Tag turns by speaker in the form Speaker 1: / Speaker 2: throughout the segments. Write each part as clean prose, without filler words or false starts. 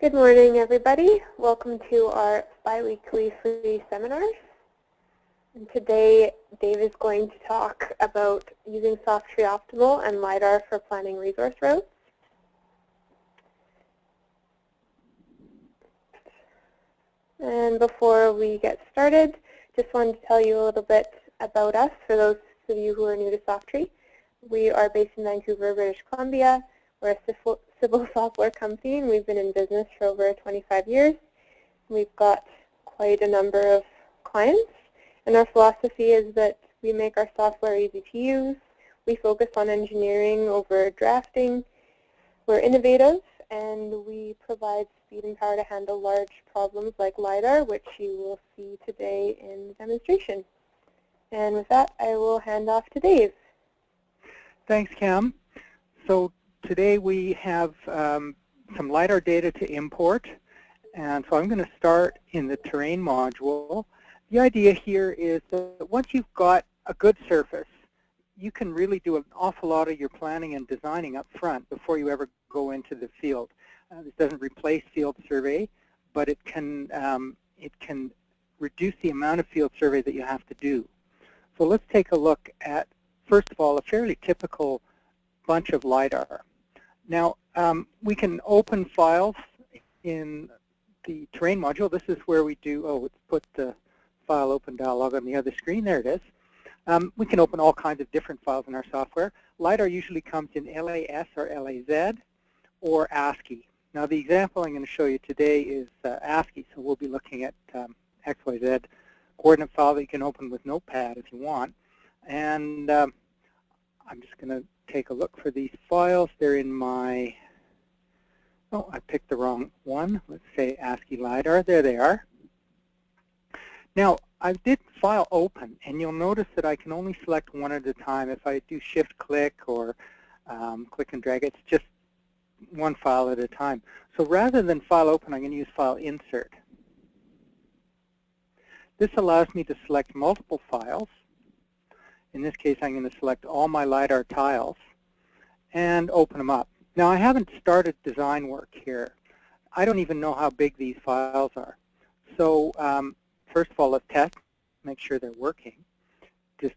Speaker 1: Good morning, everybody. Welcome to our bi-weekly free seminars. And today, Dave is going to talk about using Softree Optimal and Lidar for planning resource routes. And before we get started, just wanted to tell you a little bit about us for those of you who are new to Softree. We are based in Vancouver, British Columbia. We're a civil software company, and we've been in business for over 25 years. We've got quite a number of clients, and our philosophy is that we make our software easy to use. We focus on engineering over drafting. We're innovative, and we provide speed and power to handle large problems like Lidar, which you will see today in the demonstration. And with that, I will hand off to Dave.
Speaker 2: Thanks, Cam. So today we have some Lidar data to import, and so I'm going to start in the terrain module. The idea here is that once you've got a good surface, you can really do an awful lot of your planning and designing up front before you ever go into the field. This doesn't replace field survey, but it can reduce the amount of field survey that you have to do. So let's take a look at, first of all, a fairly typical bunch of Lidar. Now, we can open files in the terrain module. This is where we do, let's put the file open dialog on the other screen. There it is. We can open all kinds of different files in our software. Lidar usually comes in LAS or LAZ or ASCII. Now, the example I'm going to show you today is ASCII, so we'll be looking at XYZ coordinate file that you can open with Notepad if you want. And I'm just going to take a look for these files. They're in my, I picked the wrong one. Let's say ASCII Lidar. There they are. Now, I did file open, and you'll notice that I can only select one at a time. If I do shift-click or click and drag, it's just one file at a time. So rather than file open, I'm going to use file insert. This allows me to select multiple files. In this case, I'm going to select all my Lidar tiles and open them up. Now, I haven't started design work here. I don't even know how big these files are. So first of all, let's test, make sure they're working. Just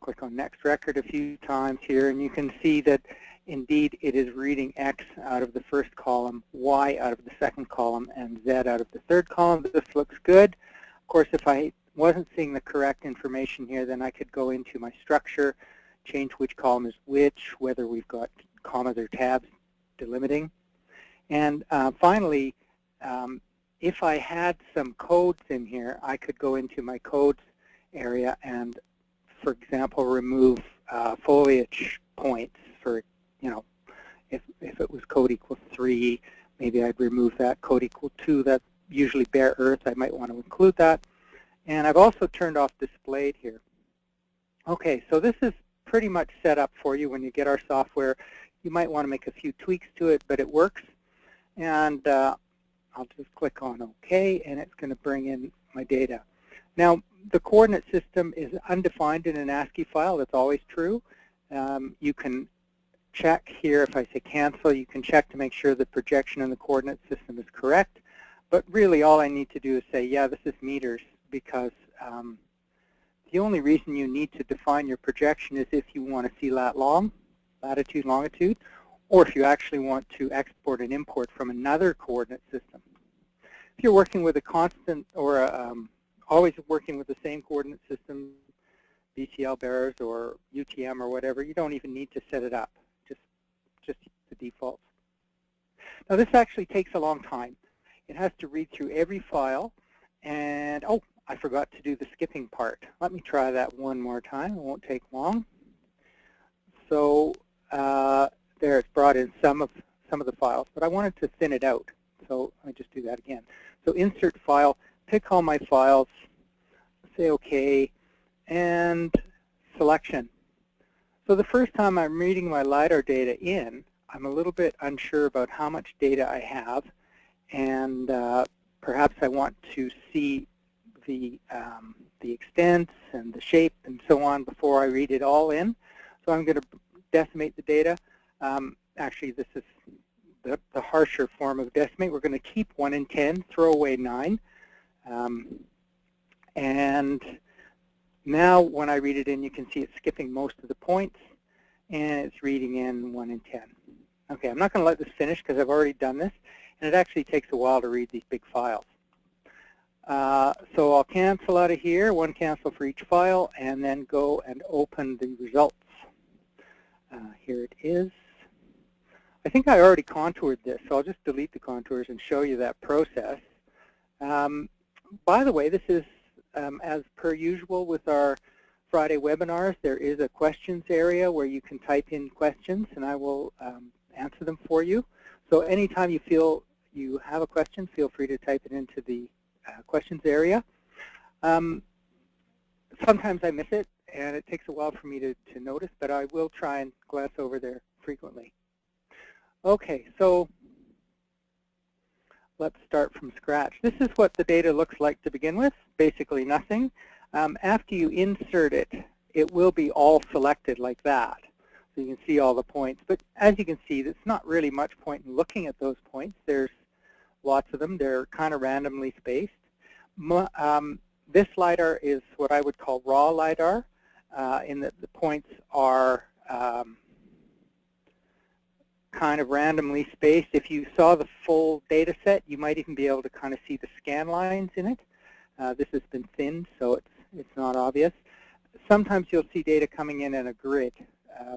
Speaker 2: click on Next Record a few times here, and you can see that, indeed, it is reading X out of the first column, Y out of the second column, and Z out of the third column. This looks good. Of course, if I wasn't seeing the correct information here, then I could go into my structure, change which column is which, whether we've got commas or tabs delimiting. And finally, if I had some codes in here, I could go into my codes area and, for example, remove foliage points for, if it was code equals 3, maybe I'd remove that. Code equal 2, that's usually bare earth. I might want to include that. And I've also turned off displayed here. Okay, so this is pretty much set up for you when you get our software. You might want to make a few tweaks to it, but it works. And I'll just click on OK, and it's going to bring in my data. Now, the coordinate system is undefined in an ASCII file. That's always true. You can check here, if I say cancel, you can check to make sure the projection in the coordinate system is correct. But really, all I need to do is say, yeah, this is meters, because the only reason you need to define your projection is if you want to see lat long, latitude, longitude, or if you actually want to export and import from another coordinate system. If you're working with a constant or always working with the same coordinate system, BCL bearers or UTM or whatever, you don't even need to set it up, just the defaults. Now, this actually takes a long time. It has to read through every file, and I forgot to do the skipping part. Let me try that one more time. It won't take long. So there, it's brought in some of the files, but I wanted to thin it out. So let me just do that again. So insert file, pick all my files, say OK, and selection. So the first time I'm reading my Lidar data in, I'm a little bit unsure about how much data I have, and perhaps I want to see the extents and the shape and so on before I read it all in. So I'm going to decimate the data. Actually, this is the harsher form of decimate. We're going to keep 1 in 10, throw away 9. And now when I read it in, you can see it's skipping most of the points, and it's reading in 1 in 10. Okay, I'm not going to let this finish because I've already done this, and it actually takes a while to read these big files. So I'll cancel out of here, 1 cancel for each file, and then go and open the results. Here it is. I think I already contoured this, so I'll just delete the contours and show you that process. By the way, this is as per usual with our Friday webinars. There is a questions area where you can type in questions, and I will answer them for you. So anytime you feel you have a question, feel free to type it into the questions area. Sometimes I miss it, and it takes a while for me to notice, but I will try and glance over there frequently. Okay, so let's start from scratch. This is what the data looks like to begin with, basically nothing. After you insert it, it will be all selected like that. So you can see all the points. But as you can see, there's not really much point in looking at those points. There's lots of them. They're kind of randomly spaced. This LiDAR is what I would call raw LiDAR, in that the points are kind of randomly spaced. If you saw the full data set, you might even be able to kind of see the scan lines in it. This has been thinned, so it's not obvious. Sometimes you'll see data coming in a grid.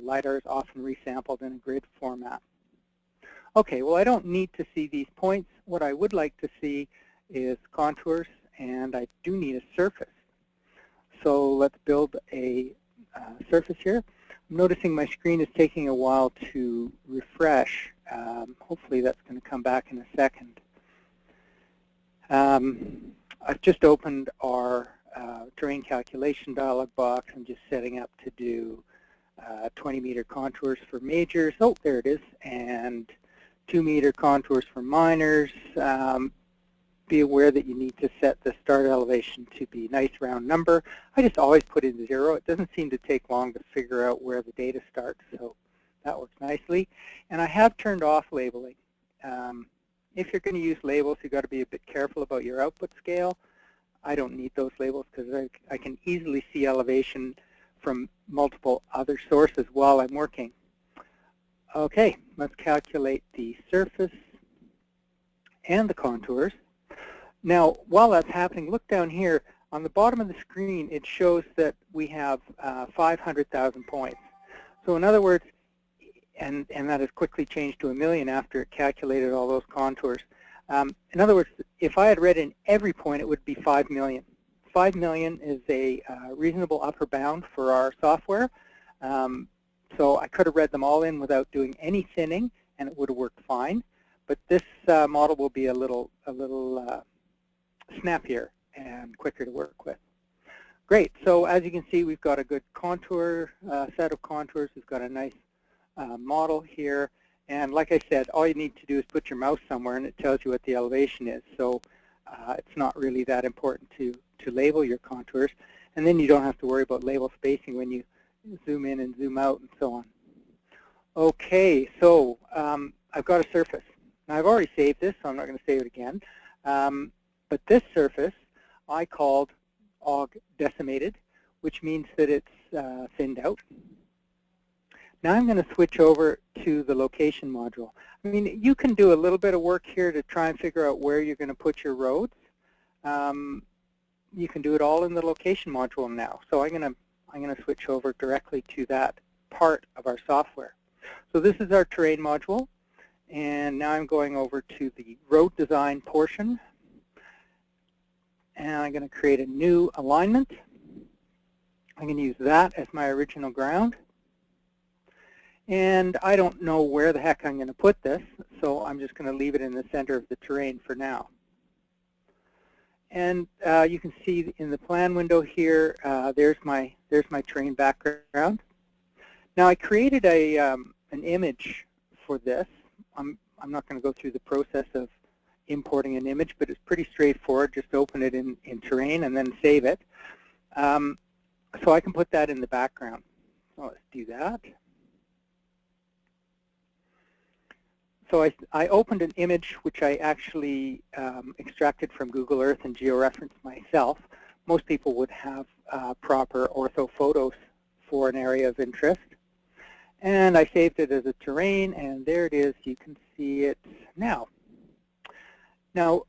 Speaker 2: LiDAR is often resampled in a grid format. Okay, well, I don't need to see these points. What I would like to see is contours, and I do need a surface. So let's build a surface here. I'm noticing my screen is taking a while to refresh. Hopefully that's going to come back in a second. I've just opened our terrain calculation dialog box. I'm just setting up to do 20-meter contours for majors. Oh, there it is. And 2-meter contours for minors. Be aware that you need to set the start elevation to be a nice round number. I just always put in 0. It doesn't seem to take long to figure out where the data starts, so that works nicely. And I have turned off labeling. If you're going to use labels, you've got to be a bit careful about your output scale. I don't need those labels because I can easily see elevation from multiple other sources while I'm working. Okay, let's calculate the surface and the contours. Now, while that's happening, look down here. On the bottom of the screen, it shows that we have 500,000 points. So in other words, and that has quickly changed to 1 million after it calculated all those contours. In other words, if I had read in every point, it would be 5 million. 5 million is a reasonable upper bound for our software. So I could have read them all in without doing any thinning, and it would have worked fine. But this model will be a little snappier and quicker to work with. Great. So as you can see, we've got a good contour set of contours. We've got a nice model here. And like I said, all you need to do is put your mouse somewhere, and it tells you what the elevation is. So it's not really that important to label your contours. And then you don't have to worry about label spacing when you zoom in and zoom out and so on. Okay, so I've got a surface. Now, I've already saved this, so I'm not going to save it again. But this surface I called aug decimated, which means that it's thinned out. Now I'm going to switch over to the location module. I mean, you can do a little bit of work here to try and figure out where you're going to put your roads. You can do it all in the location module now. So I'm going to switch over directly to that part of our software. So this is our terrain module, and now I'm going over to the road design portion. And I'm going to create a new alignment. I'm going to use that as my original ground. And I don't know where the heck I'm going to put this, so I'm just going to leave it in the center of the terrain for now. And you can see in the plan window here, there's my terrain background. Now I created an image for this. I'm not going to go through the process of importing an image, but it's pretty straightforward. Just open it in terrain and then save it. So I can put that in the background. So let's do that. So I opened an image which I actually extracted from Google Earth and georeferenced myself. Most people would have proper ortho photos for an area of interest. And I saved it as a terrain, and there it is. You can see it now. Now,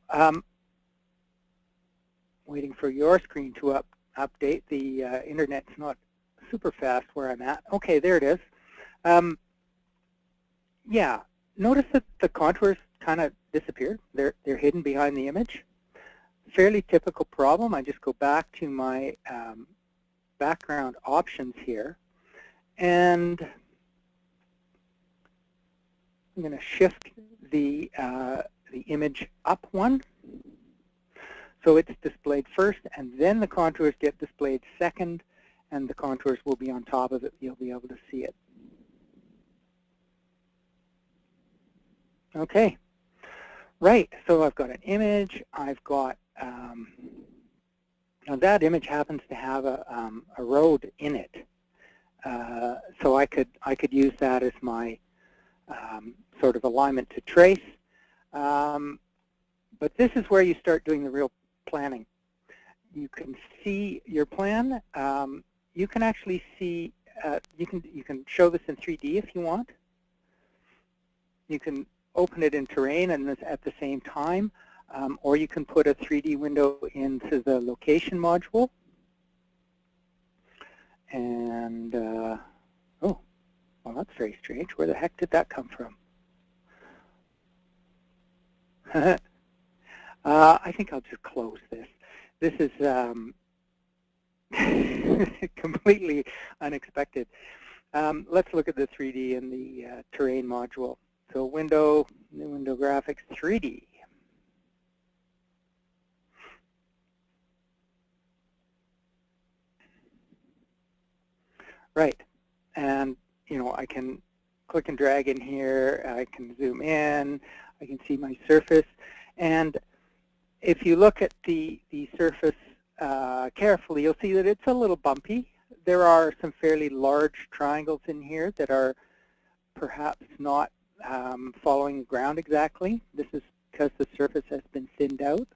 Speaker 2: waiting for your screen to update. The internet's not super fast where I'm at. Okay, there it is. Yeah, notice that the contours kind of disappeared. They're hidden behind the image. Fairly typical problem. I just go back to my background options here, and I'm going to shift the image up one. So it's displayed first, and then the contours get displayed second, and the contours will be on top of it. You'll be able to see it. Okay, right, so I've got an image. I've got, now that image happens to have a road in it. So I could use that as my sort of alignment to trace. But this is where you start doing the real planning. You can see your plan. You can actually see, you can show this in 3D if you want. You can open it in terrain and at the same time, or you can put a 3D window into the location module. And, oh, well, that's very strange. Where the heck did that come from? I think I'll just close this. This is completely unexpected. Let's look at the 3D in the terrain module. So window, new window graphics, 3D. Right, and you know, I can click and drag in here. I can zoom in. I can see my surface, and if you look at the surface carefully, you'll see that it's a little bumpy. There are some fairly large triangles in here that are perhaps not following the ground exactly. This is because the surface has been thinned out.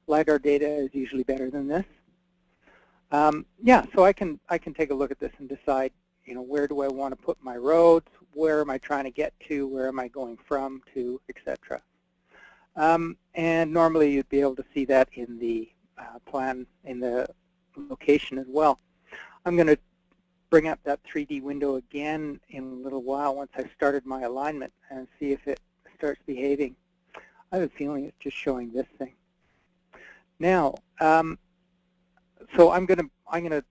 Speaker 2: Lidar data is usually better than this. Yeah, so I can take a look at this and decide, you know, where do I want to put my roads, where am I trying to get to, where am I going from to, etc. And normally you'd be able to see that in the plan, in the location as well. I'm going to bring up that 3D window again in a little while once I've started my alignment and see if it starts behaving. I have a feeling it's just showing this thing. Now, so I'm gonna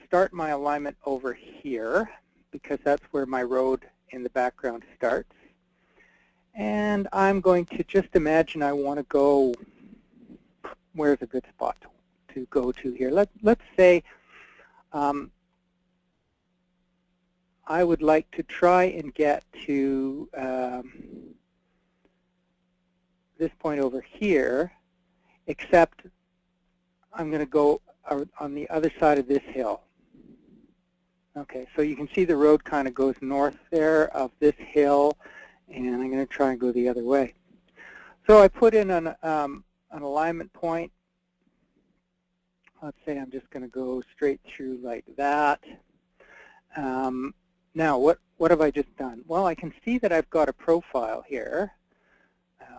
Speaker 2: start my alignment over here because that's where my road in the background starts. And I'm going to just imagine I want to go, where's a good spot to go to here? Let's say I would like to try and get to this point over here, except I'm going to go on the other side of this hill. Okay, so you can see the road kind of goes north there of this hill, and I'm going to try and go the other way. So I put in an alignment point. Let's say I'm just going to go straight through like that. Now, what have I just done? Well, I can see that I've got a profile here.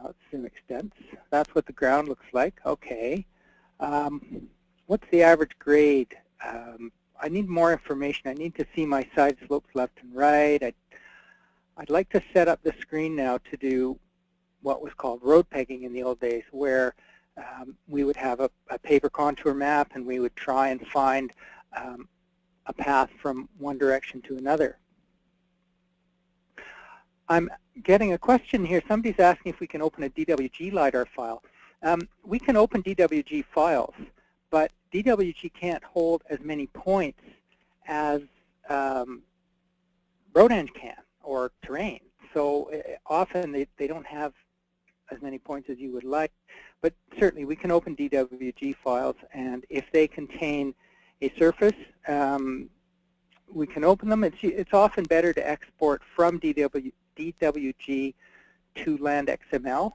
Speaker 2: Let's zoom extents. That's what the ground looks like. Okay. What's the average grade? I need more information. I need to see my side slopes left and right. I'd like to set up the screen now to do what was called road pegging in the old days, where we would have a paper contour map and we would try and find a path from one direction to another. I'm getting a question here. Somebody's asking if we can open a DWG Lidar file. We can open DWG files, but DWG can't hold as many points as Rodan can, or terrain. So often they don't have as many points as you would like, but certainly we can open DWG files, and if they contain a surface, we can open them. It's often better to export from DWG DWG to land XML.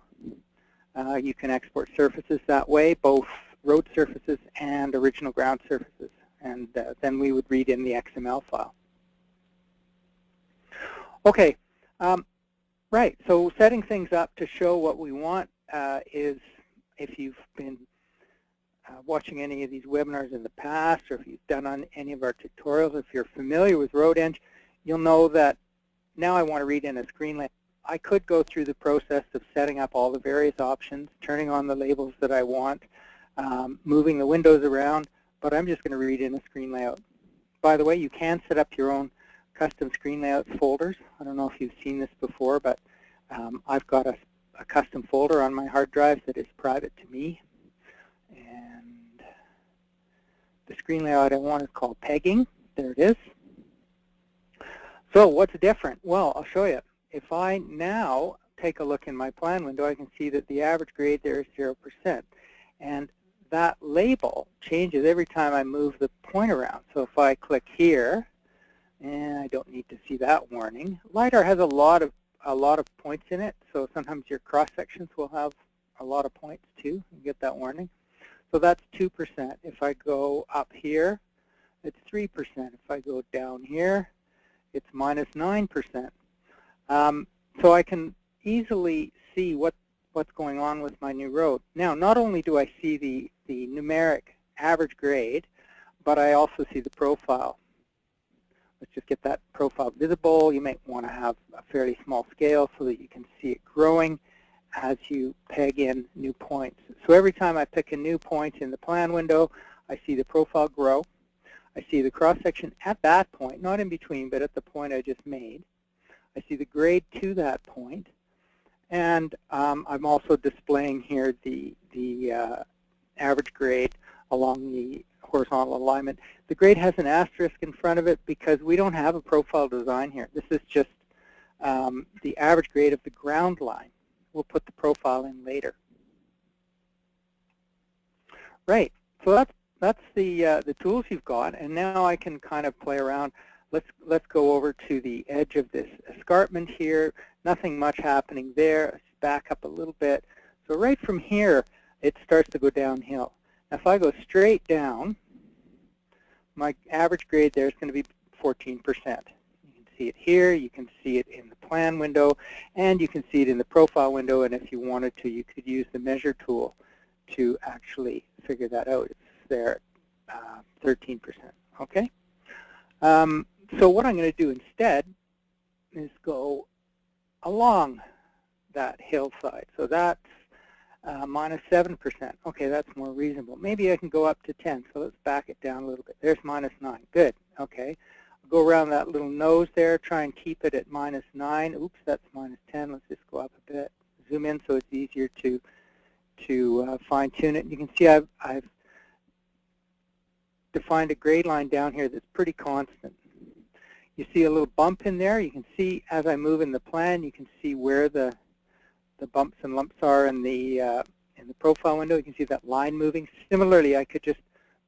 Speaker 2: You can export surfaces that way, both road surfaces and original ground surfaces, and then we would read in the XML file. Okay, right, so setting things up to show what we want is, if you've been watching any of these webinars in the past, or if you've done on any of our tutorials, if you're familiar with RoadEng, you'll know that now I want to read in a screen layout. I could go through the process of setting up all the various options, turning on the labels that I want, moving the windows around, but I'm just going to read in a screen layout. By the way, you can set up your own custom screen layout folders. I don't know if you've seen this before, but I've got a custom folder on my hard drive that is private to me. And the screen layout I want is called pegging. There it is. So what's different? Well, I'll show you. If I now take a look in my plan window, I can see that the average grade there is 0%. And that label changes every time I move the point around. So if I click here, and I don't need to see that warning. Lidar has a lot of points in it, so sometimes your cross sections will have a lot of points too. You get that warning. So that's 2%. If I go up here, it's 3%. If I go down here, it's minus 9%. So I can easily see what's going on with my new road. Now, not only do I see the numeric average grade, but I also see the profile. Let's just get that profile visible. You might want to have a fairly small scale so that you can see it growing as you peg in new points. So every time I pick a new point in the plan window, I see the profile grow. I see the cross-section at that point, not in between, but at the point I just made. I see the grade to that point. And I'm also displaying here the average grade along the horizontal alignment. The grade has an asterisk in front of it because we don't have a profile design here. This is just the average grade of the ground line. We'll put the profile in later. Right, so that's the tools you've got, and now I can kind of play around. Let's go over to the edge of this escarpment here. Nothing much happening there. Let's back up a little bit. So right from here, it starts to go downhill. Now if I go straight down, my average grade there is going to be 14%. You can see it here, you can see it in the plan window, and you can see it in the profile window, and if you wanted to, you could use the measure tool to actually figure that out. It's there at 13%, okay? So what I'm going to do instead is go along that hillside. So that's minus 7%. Okay, that's more reasonable. Maybe I can go up to 10, so let's back it down a little bit. There's minus 9. Good, okay. I'll go around that little nose there, try and keep it at minus 9. Oops, that's minus 10. Let's just go up a bit. Zoom in so it's easier to fine-tune it. And you can see I've defined a grade line down here that's pretty constant. You see a little bump in there. You can see as I move in the plan, you can see where the bumps and lumps are in the profile window. You can see that line moving. Similarly, I could just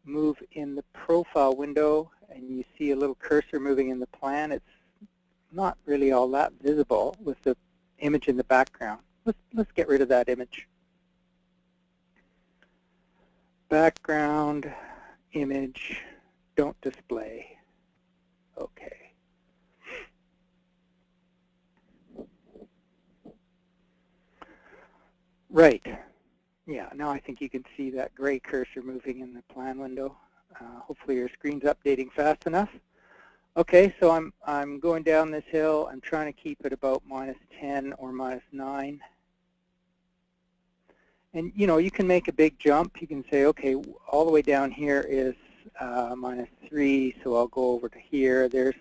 Speaker 2: move in the profile window, and you see a little cursor moving in the plan. It's not really all that visible with the image in the background. Let's get rid of that image. Background, image, don't display. Okay. Right. Yeah, now I think you can see that gray cursor moving in the plan window. Hopefully your screen's updating fast enough. Okay, so I'm going down this hill. I'm trying to keep it about minus 10 or minus 9. And you know, you can make a big jump. You can say, okay, all the way down here is minus 3, so I'll go over to here. There's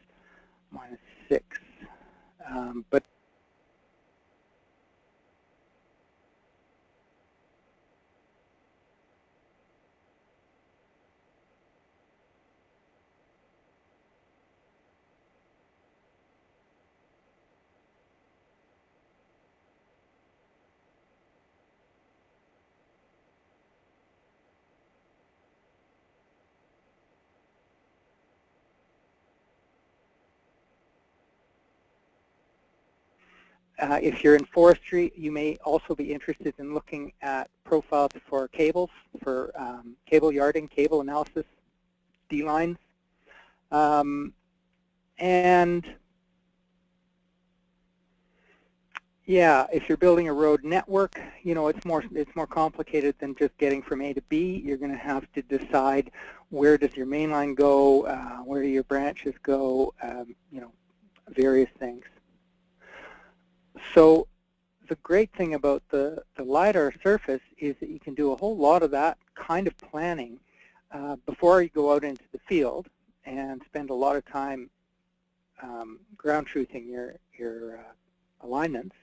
Speaker 2: minus 6. But if you're in forestry, you may also be interested in looking at profiles for cables, for cable yarding, cable analysis, D-lines. And yeah, if you're building a road network, you know, it's more complicated than just getting from A to B. You're going to have to decide where does your main line go, where do your branches go, you know, various things. So the great thing about the Lidar surface is that you can do a whole lot of that kind of planning before you go out into the field and spend a lot of time ground truthing your alignments.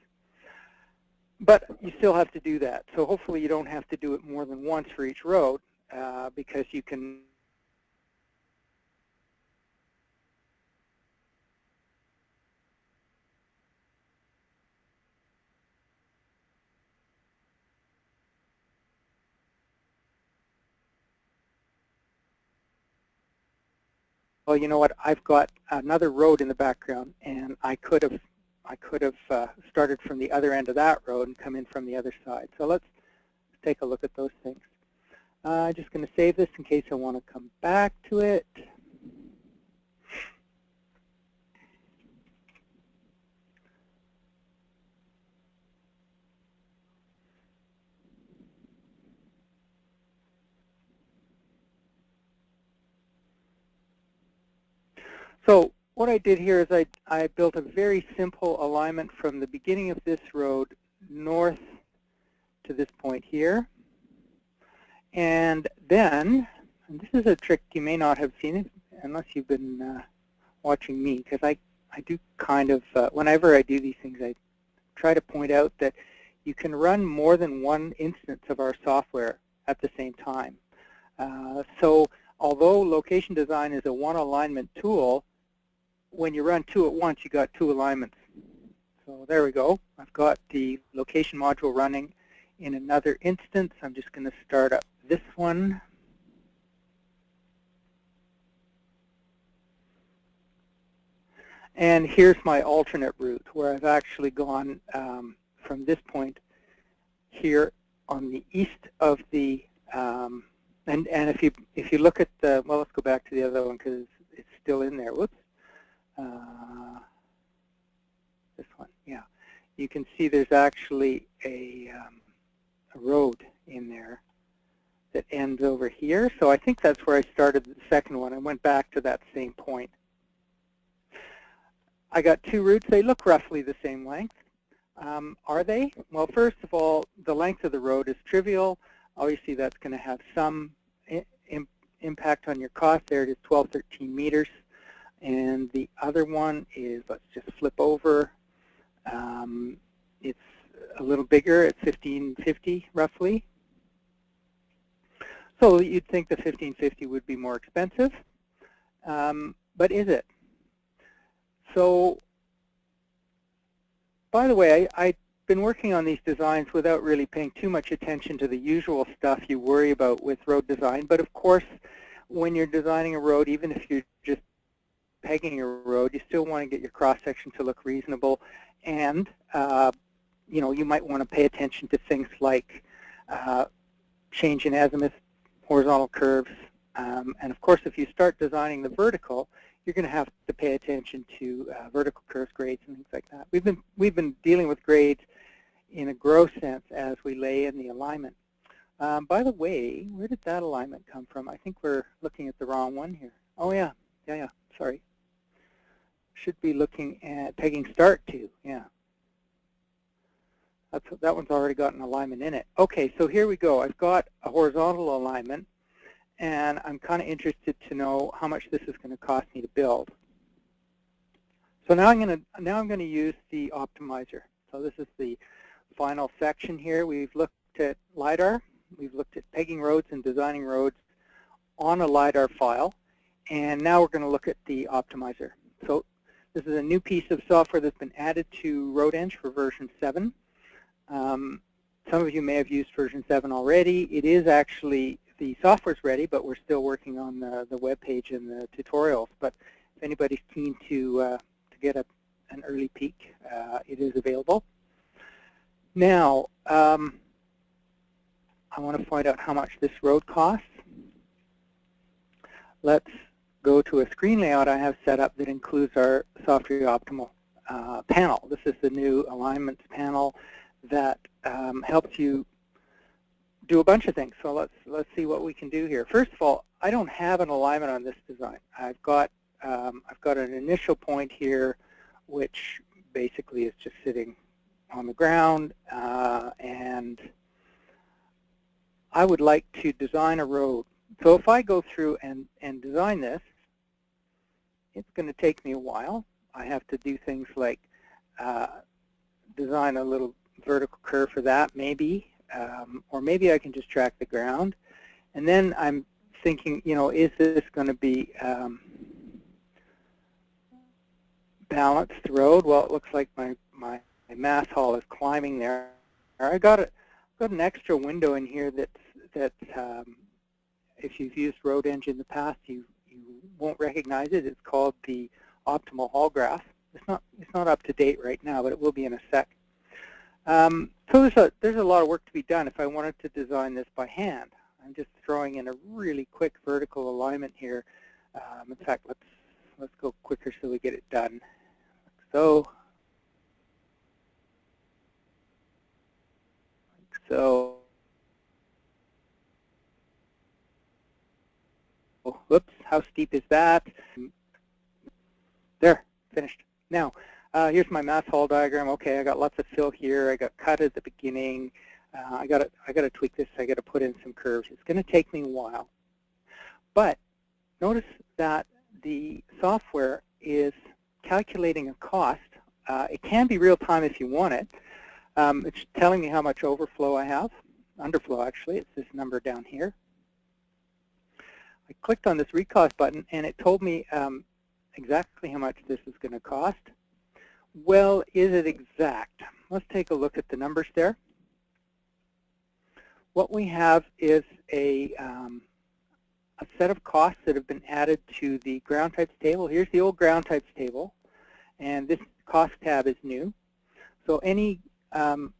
Speaker 2: But you still have to do that. So hopefully you don't have to do it more than once for each road because you can well, you know what, I've got another road in the background, and I could have started from the other end of that road and come in from the other side. So let's take a look at those things. I'm just going to save this in case I want to come back to it. So what I did here is I built a very simple alignment from the beginning of this road north to this point here. And then, and this is a trick you may not have seen it unless you've been watching me, because I do kind of, whenever I do these things, I try to point out that you can run more than one instance of our software at the same time. So although location design is a one alignment tool, when you run two at once, you got two alignments. So there we go. I've got the location module running in another instance. I'm just going to start up this one. And here's my alternate route where I've actually gone from this point here on the east of the, and if you look at the, well, let's go back to the other one because it's still in there. Whoops. This one, yeah. You can see there's actually a road in there that ends over here. So I think that's where I started the second one. I went back to that same point. I got two routes. They look roughly the same length. Are they? Well, first of all, the length of the road is trivial. Obviously, that's going to have some impact on your cost. There it is, 12, 13 meters. And the other one is, let's just flip over. It's a little bigger at 1550 roughly. So you'd think the 1550 would be more expensive, but is it? So, by the way, I've been working on these designs without really paying too much attention to the usual stuff you worry about with road design. But of course, when you're designing a road, even if you're just pegging a road, you still want to get your cross-section to look reasonable. And you know, you might want to pay attention to things like change in azimuth, horizontal curves, and of course, if you start designing the vertical, you're going to have to pay attention to vertical curves, grades, and things like that. We've been dealing with grades in a gross sense as we lay in the alignment. By the way, where did that alignment come from? I think we're looking at the wrong one here. Oh yeah, sorry. Should be looking at pegging start to, yeah. That one's already got an alignment in it. Okay, so here we go. I've got a horizontal alignment, and I'm kind of interested to know how much this is going to cost me to build. So now I'm going to use the optimizer. So this is the final section here. We've looked at Lidar. We've looked at pegging roads and designing roads on a Lidar file, and now we're going to look at the optimizer. So this is a new piece of software that's been added to RoadEng for version 7. Some of you may have used version 7 already. It is actually, the software's ready, but we're still working on the web page and the tutorials. But if anybody's keen to get a an early peek. It is available. Now, I want to find out how much this road costs. Let's go to a screen layout I have set up that includes our Softree Optimal panel. This is the new alignments panel that helps you do a bunch of things. So let's see what we can do here. First of all, I don't have an alignment on this design. I've got an initial point here, which basically is just sitting on the ground, and I would like to design a road. So if I go through and design this, it's going to take me a while. I have to do things like design a little vertical curve for that, maybe, or maybe I can just track the ground. And then I'm thinking, you know, is this going to be balanced road? Well, it looks like my mass haul is climbing there. I got an extra window in here that if you've used Road Engine in the past, you won't recognize it. It's called the Optimal Haul Graph. It's not up to date right now, but it will be in a sec. So there's a lot of work to be done if I wanted to design this by hand. I'm just throwing in a really quick vertical alignment here. In fact, let's go quicker so we get it done. So whoops, how steep is that? There, finished. Now, here's my mass haul diagram. Okay, I got lots of fill here. I got cut at the beginning. I got to tweak this. I got to put in some curves. It's going to take me a while. But notice that the software is calculating a cost. It can be real time if you want it. It's telling me how much overflow I have. Underflow, actually. It's this number down here. I clicked on this recost button, and it told me exactly how much this is going to cost. Well, is it exact? Let's take a look at the numbers there. What we have is a set of costs that have been added to the ground types table. Here's the old ground types table, and this cost tab is new. So any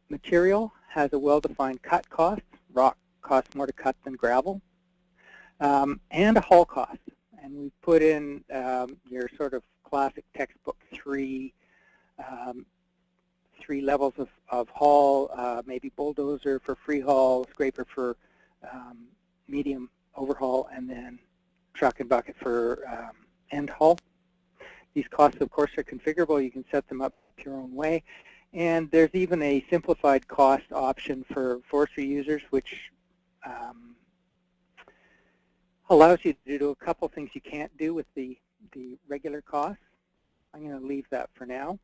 Speaker 2: material has a well-defined cut cost. Rock costs more to cut than gravel. And a haul cost. And we've put in your sort of classic textbook three levels of haul, maybe bulldozer for free haul, scraper for medium overhaul, and then truck and bucket for end haul. These costs, of course, are configurable. You can set them up your own way. And there's even a simplified cost option for forestry users, which allows you to do a couple things you can't do with the regular costs. I'm going to leave that for now.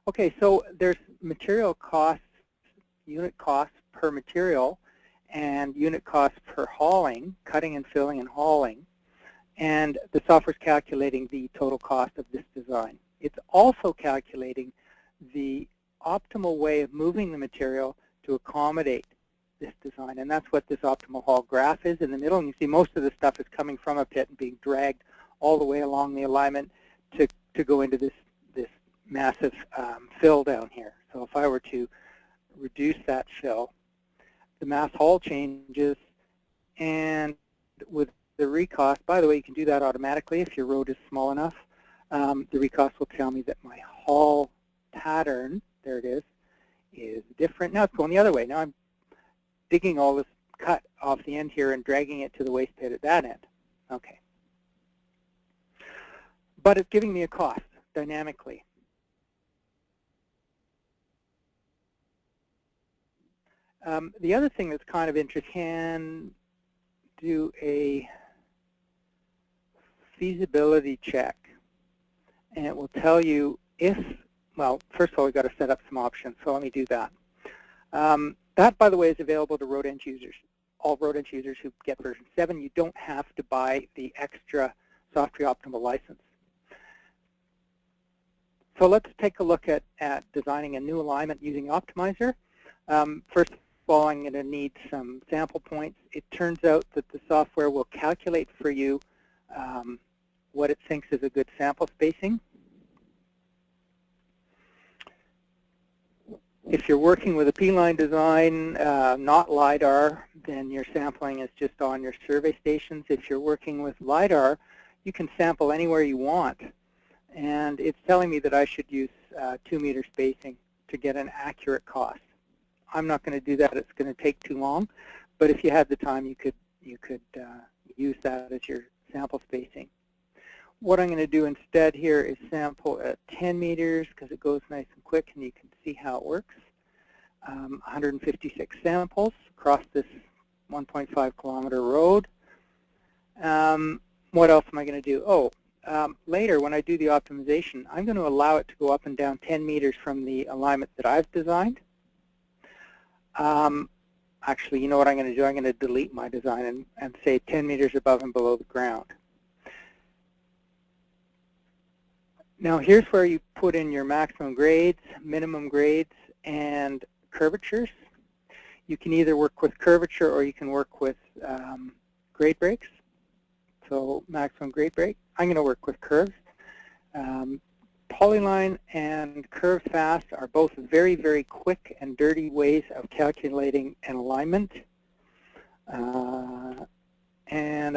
Speaker 2: Okay, so there's material costs, unit costs per material, and unit costs per hauling, cutting and filling and hauling. And the software is calculating the total cost of this design. It's also calculating the optimal way of moving the material to accommodate this design, and that's what this optimal haul graph is in the middle. And you see most of the stuff is coming from a pit and being dragged all the way along the alignment to go into this massive fill down here. So if I were to reduce that fill, the mass haul changes, and with the recost, by the way, you can do that automatically if your road is small enough. The recost will tell me that my haul pattern, there it is different. Now it's going the other way. Now I'm digging all this cut off the end here and dragging it to the waste pit at that end. Okay. But it's giving me a cost dynamically. The other thing that's kind of interesting, can do a feasibility check, and it will tell you if, well, first of all, we've got to set up some options, so let me do that. That, by the way, is available to Road Engine users. All Road Engine users who get version 7, you don't have to buy the extra Softree Optimal license. So let's take a look at designing a new alignment using Optimizer. First of all, I'm going to need some sample points. It turns out that the software will calculate for you what it thinks is a good sample spacing. If you're working with a P-line design, not Lidar, then your sampling is just on your survey stations. If you're working with Lidar, you can sample anywhere you want. And it's telling me that I should use 2-meter spacing to get an accurate cost. I'm not going to do that. It's going to take too long. But if you had the time, you could use that as your sample spacing. What I'm going to do instead here is sample at 10 meters because it goes nice and quick, and you can see how it works. 156 samples across this 1.5 kilometer road. What else am I going to do? Later when I do the optimization, I'm going to allow it to go up and down 10 meters from the alignment that I've designed. Actually, you know what I'm going to do? I'm going to delete my design and say 10 meters above and below the ground. Now here's where you put in your maximum grades, minimum grades, and curvatures. You can either work with curvature or you can work with grade breaks. So maximum grade break. I'm going to work with curves. Polyline and curve fast are both very, very quick and dirty ways of calculating an alignment. And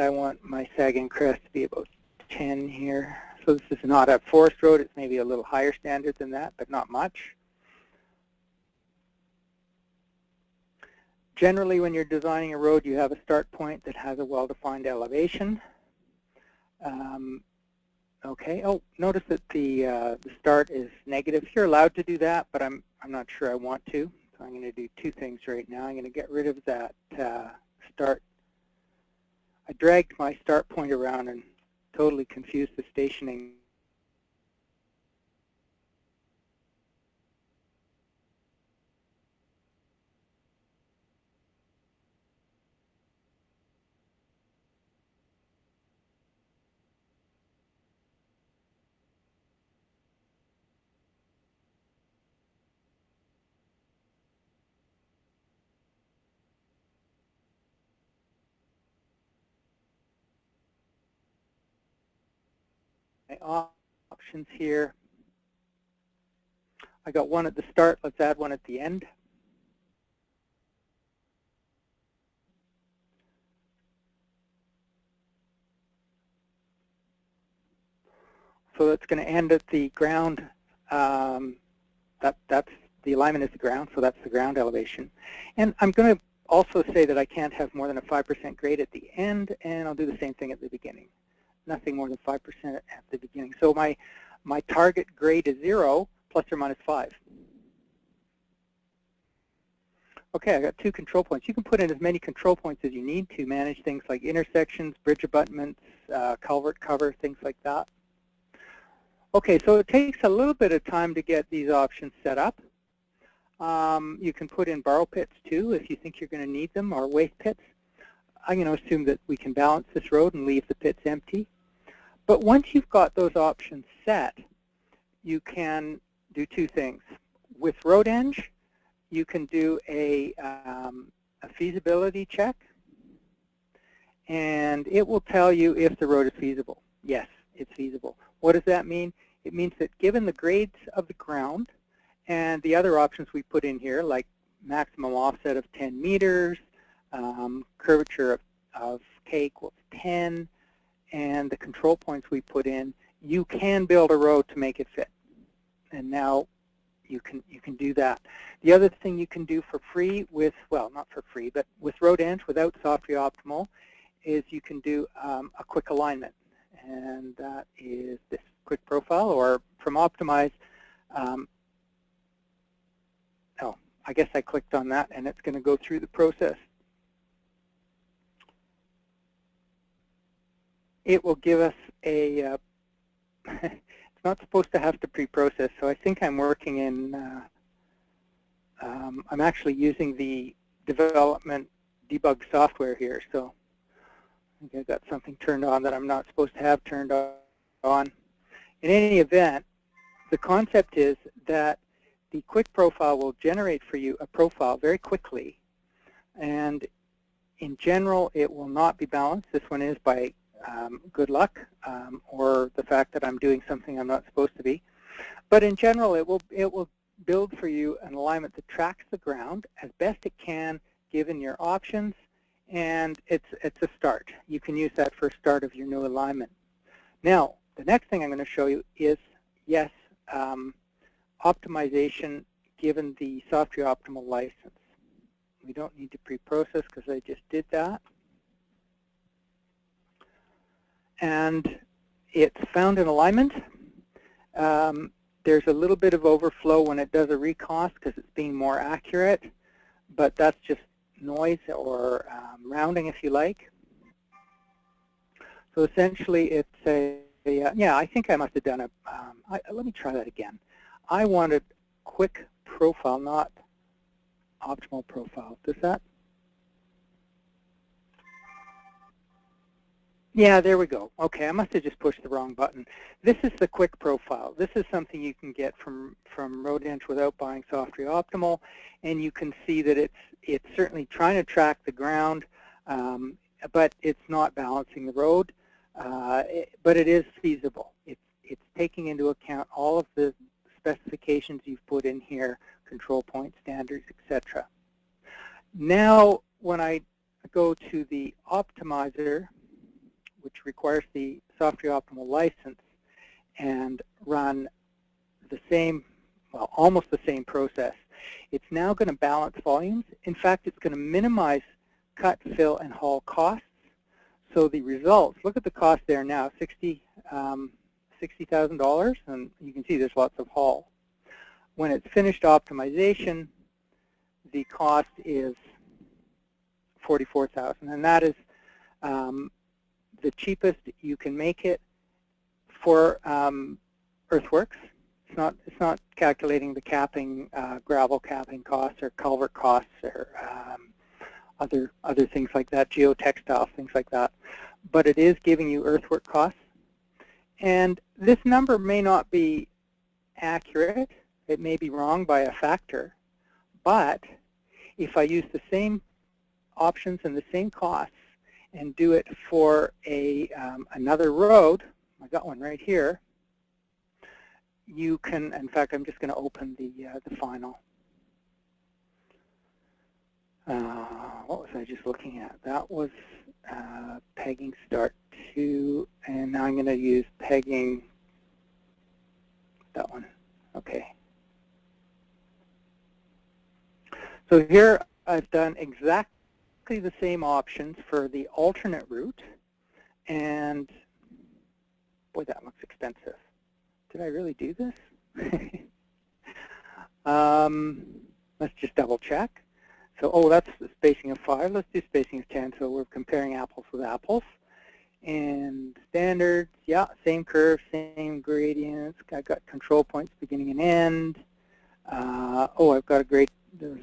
Speaker 2: I want my sag and crest to be about 10 here. So this is not a forest road. It's maybe a little higher standard than that, but not much. Generally, when you're designing a road, you have a start point that has a well-defined elevation. Okay. Oh, notice that the start is negative. You're allowed to do that, but I'm not sure I want to. So I'm going to do two things right now. I'm going to get rid of that start. I dragged my start point around and totally confused the stationing. My options here. I got one at the start. Let's add one at the end. So that's going to end at the ground. That's the alignment is the ground, so that's the ground elevation. And I'm going to also say that I can't have more than a 5% grade at the end, and I'll do the same thing at the beginning. Nothing more than 5% at the beginning. So my target grade is 0 plus or minus 5. Okay, I got 2 control points. You can put in as many control points as you need to manage things like intersections, bridge abutments, culvert cover, things like that. Okay, so it takes a little bit of time to get these options set up. You can put in borrow pits too if you think you're going to need them, or waste pits. I'm going to assume that we can balance this road and leave the pits empty. But once you've got those options set, you can do 2 things. With RoadEng, you can do a feasibility check, and it will tell you if the road is feasible. Yes, it's feasible. What does that mean? It means that given the grades of the ground and the other options we put in here, like maximum offset of 10 meters, curvature of k equals 10, and the control points we put in, you can build a road to make it fit. And now you can do that. The other thing you can do for free with, well, not for free, but with RoadEng without Softree Optimal is you can do a quick alignment. And that is this quick profile, or from Optimize. Oh, I guess I clicked on that, and it's going to go through the process. It will give us a, it's not supposed to have to pre-process, so I think I'm working in, I'm actually using the development debug software here, so I think I've got something turned on that I'm not supposed to have turned on. In any event, the concept is that the quick profile will generate for you a profile very quickly, and in general it will not be balanced. This one is by good luck, or the fact that I'm doing something I'm not supposed to be. But in general, it will build for you an alignment that tracks the ground as best it can given your options, and it's a start. You can use that for a start of your new alignment. Now, the next thing I'm going to show you is, yes, optimization given the Softree Optimal license. We don't need to pre-process because I just did that. And it's found in alignment. There's a little bit of overflow when it does a recost because it's being more accurate, but that's just noise or rounding, if you like. So essentially, it's a yeah, I think I must have done a, let me try that again. I wanted quick profile, not optimal profile. Does that? Yeah, there we go. Okay, I must have just pushed the wrong button. This is the quick profile. This is something you can get from Rodench without buying Softree Optimal, and you can see that it's certainly trying to track the ground, but it's not balancing the road. But it is feasible. It's taking into account all of the specifications you've put in here, control point standards, etc. Now, when I go to the optimizer, which requires the Softree Optimal license, and run the same, well, almost the same process, it's now going to balance volumes. In fact, it's going to minimize cut, fill, and haul costs. So the results, look at the cost there now, $60,000, and you can see there's lots of haul. When it's finished optimization, the cost is $44,000, and that is the cheapest you can make it for earthworks. It's not calculating the capping, gravel capping costs or culvert costs or other things like that, geotextile, things like that. But it is giving you earthwork costs. And this number may not be accurate. It may be wrong by a factor. But if I use the same options and the same costs and do it for another road, I got one right here, you can, in fact, I'm just going to open the final. What was I just looking at? That was pegging start 2, and now I'm going to use pegging that one. Okay. So here I've done exactly the same options for the alternate route, and boy, that looks expensive. Did I really do this? Let's just double check. So, oh, that's the spacing of 5. Let's do spacing of 10. So we're comparing apples with apples. And standards, yeah, same curve, same gradients. I've got control points beginning and end. Oh, I've got a grade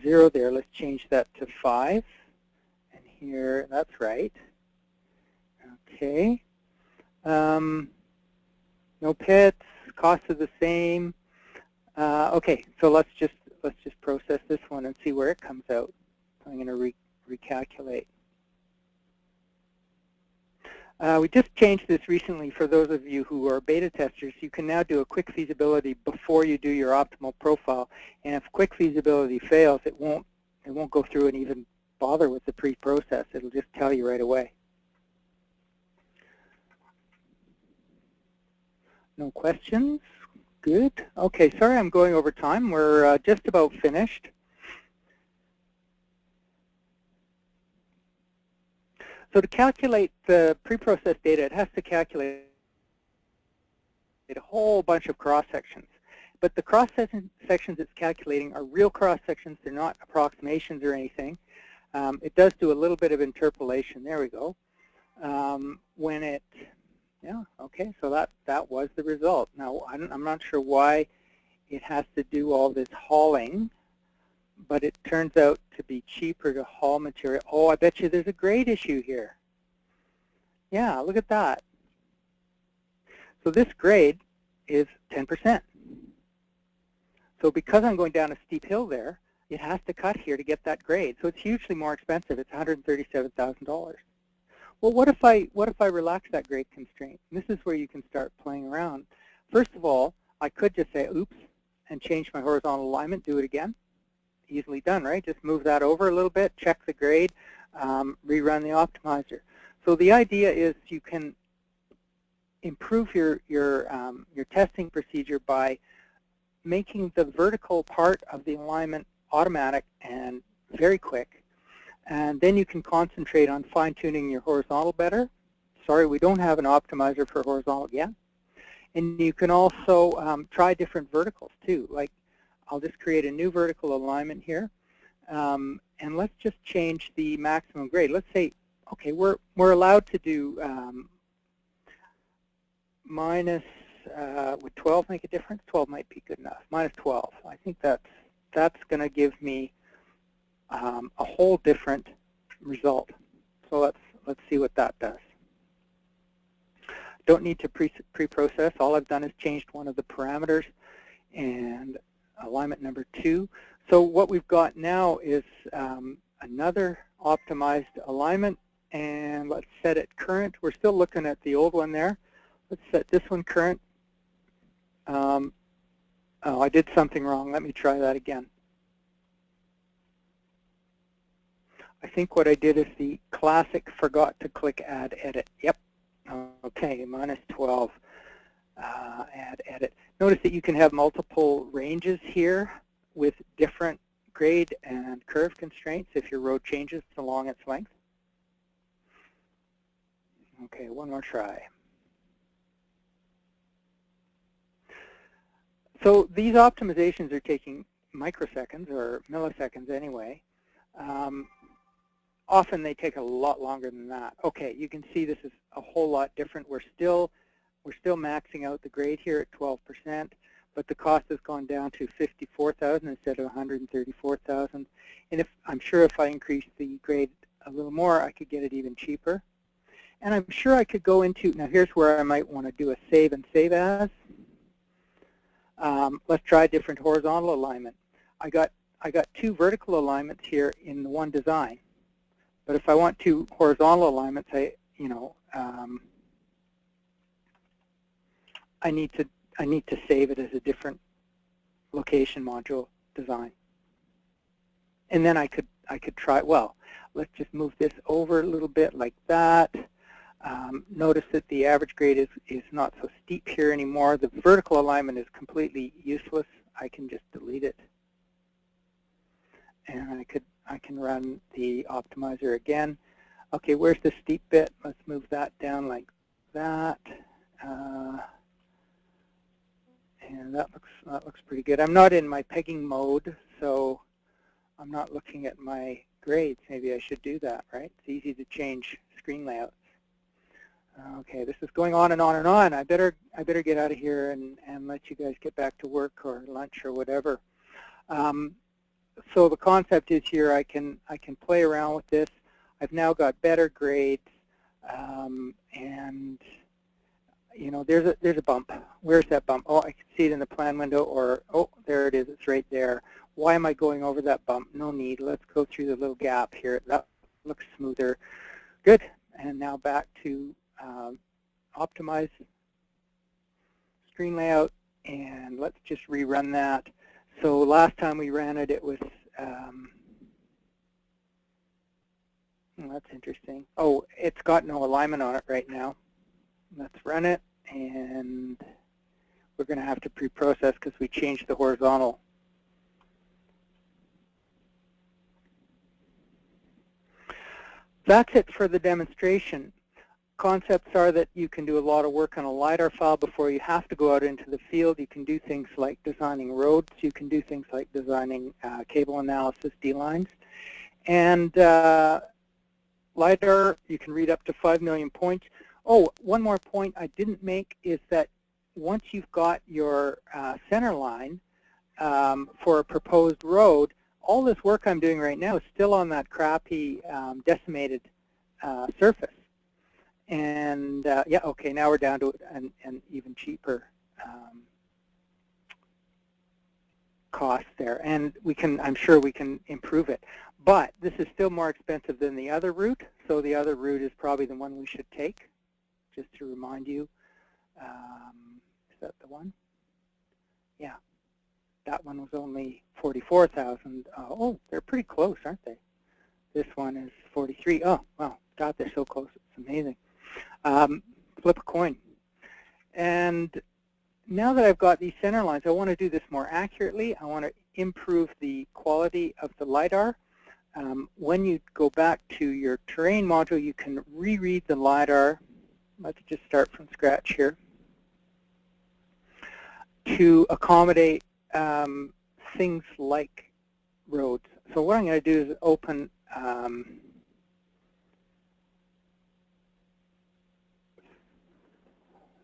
Speaker 2: 0 there. Let's change that to 5. And here, that's right. Okay. No pits. Costs are the same. Okay, so let's just process this one and see where it comes out. I'm going to recalculate. We just changed this recently for those of you who are beta testers. You can now do a quick feasibility before you do your optimal profile. And if quick feasibility fails, it won't go through and even bother with the pre-process. It'll just tell you right away. No questions? Good. Okay, sorry I'm going over time. We're just about finished. So to calculate the pre-processed data, it has to calculate a whole bunch of cross-sections. But the cross-sections it's calculating are real cross-sections. They're not approximations or anything. It does do a little bit of interpolation. There we go. When it, yeah, okay, so that was the result. Now, I'm not sure why it has to do all this hauling, but it turns out to be cheaper to haul material. Oh, I bet you there's a grade issue here. Yeah, look at that. So this grade is 10%. So because I'm going down a steep hill there, it has to cut here to get that grade. So it's hugely more expensive. It's $137,000. Well, what if I relax that grade constraint? And this is where you can start playing around. First of all, I could just say, oops, and change my horizontal alignment, do it again. Easily done, right? Just move that over a little bit, check the grade, rerun the optimizer. So the idea is you can improve your testing procedure by making the vertical part of the alignment automatic and very quick, and then you can concentrate on fine-tuning your horizontal better. Sorry, we don't have an optimizer for horizontal yet. And you can also try different verticals too. Like, I'll just create a new vertical alignment here, and let's just change the maximum grade. Let's say, okay, we're allowed to do minus. Would 12 make a difference? 12 might be good enough. Minus 12. I think that's going to give me a whole different result. So let's see what that does. Don't need to pre-process. All I've done is changed one of the parameters and alignment number 2. So what we've got now is another optimized alignment, and let's set it current. We're still looking at the old one there. Let's set this one current. Oh, I did something wrong. Let me try that again. I think what I did is the classic forgot to click Add Edit. Yep. Okay, minus 12. Add Edit. Notice that you can have multiple ranges here with different grade and curve constraints if your road changes along its length. Okay, one more try. So these optimizations are taking microseconds or milliseconds anyway. Often they take a lot longer than that. Okay, you can see this is a whole lot different. We're still maxing out the grade here at 12%, but the cost has gone down to $54,000 instead of $134,000. And I'm sure if I increase the grade a little more, I could get it even cheaper. And I'm sure I could go into, now here's where I might want to do a save and save as. Let's try a different horizontal alignment. I got 2 vertical alignments here in the one design, but if I want 2 horizontal alignments, I need to save it as a different location module design. And then I could try. Well, let's just move this over a little bit like that. Notice that the average grade is not so steep here anymore. The vertical alignment is completely useless. I can just delete it. And I can run the optimizer again. Okay, where's the steep bit? Let's move that down like that. And that looks pretty good. I'm not in my pegging mode, so I'm not looking at my grades. Maybe I should do that, right? It's easy to change screen layouts. Okay, this is going on and on and on. I better get out of here and let you guys get back to work or lunch or whatever. So the concept is here I can play around with this. I've now got better grades, and you know there's a bump. Where's that bump? Oh, I can see it in the plan window, or oh, there it is. It's right there. Why am I going over that bump? No need. Let's go through the little gap here. That looks smoother. Good. And now back to optimize screen layout, and let's just rerun that. So last time we ran it, it was, that's interesting. Oh, it's got no alignment on it right now. Let's run it, and we're going to have to pre-process because we changed the horizontal. That's it for the demonstration. Concepts are that you can do a lot of work on a Lidar file before you have to go out into the field. You can do things like designing roads. You can do things like designing cable analysis, D-lines. And Lidar, you can read up to 5 million points. Oh, one more point I didn't make is that once you've got your center line for a proposed road, all this work I'm doing right now is still on that crappy decimated surface. And yeah, okay, now we're down to an even cheaper cost there, and I'm sure we can improve it. But this is still more expensive than the other route, so the other route is probably the one we should take. Just to remind you, is that the one? Yeah. that one was only 44,000. Oh, they're pretty close, aren't they? This one is 43. Oh, wow, God, they're so close. It's amazing. Flip a coin. And now that I've got these center lines, I want to do this more accurately. I want to improve the quality of the LiDAR. When you go back to your terrain module, you can reread the LiDAR. Let's just start from scratch here, to accommodate things like roads. So what I'm going to do is open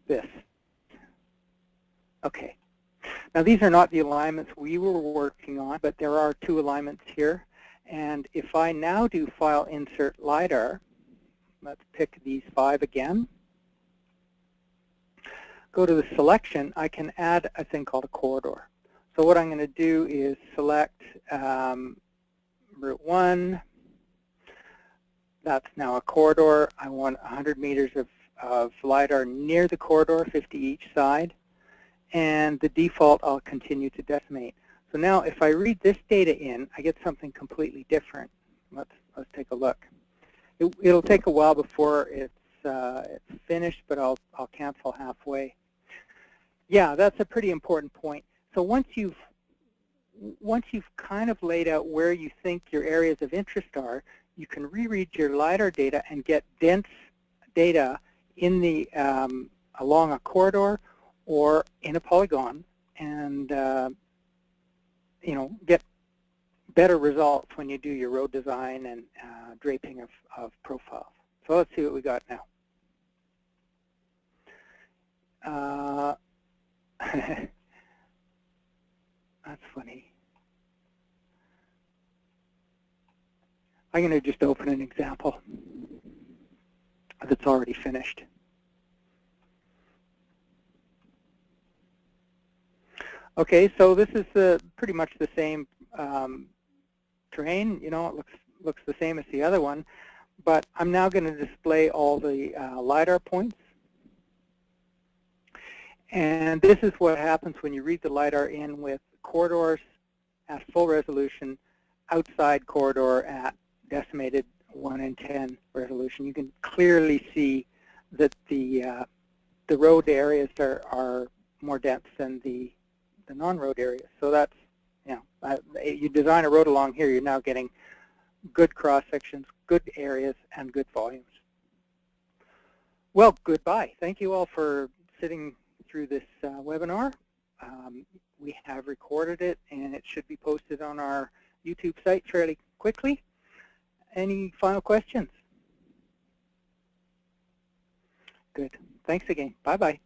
Speaker 2: this. Okay. Now these are not the alignments we were working on, but there are two alignments here. And if I now do File, Insert, LiDAR, let's pick these 5 again. Go to the selection, I can add a thing called a corridor. So what I'm going to do is select Route 1. That's now a corridor. I want 100 meters of LiDAR near the corridor, 50 each side. And the default, I'll continue to decimate. So now if I read this data in, I get something completely different. Let's take a look. It'll take a while before it's finished, but I'll cancel halfway. Yeah, that's a pretty important point. So once you've kind of laid out where you think your areas of interest are, you can reread your LiDAR data and get dense data in the along a corridor or in a polygon, and you know, get better results when you do your road design and draping of profiles. So let's see what we got now. That's funny. I'm going to just open an example that's already finished. Okay, so this is pretty much the same terrain. You know, it looks the same as the other one, but I'm now going to display all the LiDAR points. And this is what happens when you read the LiDAR in with corridors at full resolution, outside corridor at decimated 1 in 10 resolution. You can clearly see that the road areas are more dense than the non-road areas. So that's, you know, you design a road along here, you're now getting good cross sections, good areas, and good volumes. Well, goodbye. Thank you all for sitting through this webinar. We have recorded it, and it should be posted on our YouTube site fairly quickly. Any final questions? Good. Thanks again. Bye-bye.